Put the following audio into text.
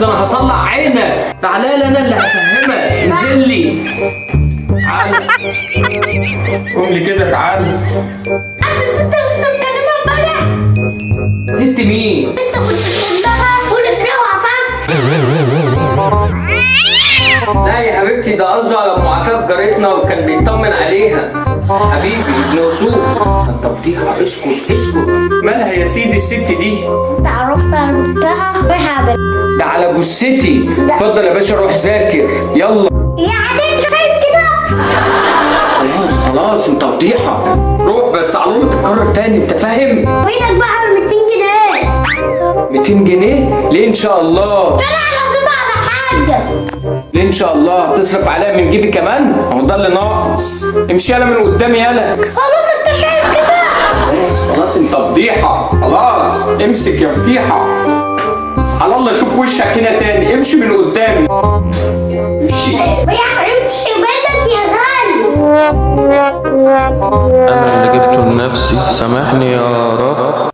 ده انا هطلع عينك. تعالى لي انا اللي هفهمك. انزل لي. تعالى قوم لي كده. تعالى. عارف الست اللي كنت بتكلمها امبارح؟ ست مين؟ انت كنت بتحبها ورجليها وعفاف. لا يا حبيبتي، ده قصده على ام عفاف جارتنا وكان بيطمن عليها. حبيبي ابن اصول. انت فضيحه. اسكت اسكت. مالها يا سيدي الست دي؟ انت عرفت على بنتها وحابل. ده على جثتي. اتفضل يا باشا روح ذاكر يلا. يعني انت خايف كده؟ خلاص خلاص انت فضيحه. روح بس على الله تتكرر تاني. انت فاهم؟ وينك بقى على 200 جنيه. 200 جنيه؟ ليه ان شاء الله؟ طلع العزومه على حاجه. ليه ان شاء الله؟ هتصرف عليا من جيبي كمان؟ هو ده اللي ناقص. امشي يالا من قدامي يالا. خلاص انت شايف كده. خلاص خلاص انت فضيحه. خلاص امسك يا فضيحه. بس على الله شوف وشك هنا تاني. امشي من قدامي. امشي. ما يحرمش بالك يا غالي. أنا اللي جبته لنفسي، سامحني يا رب.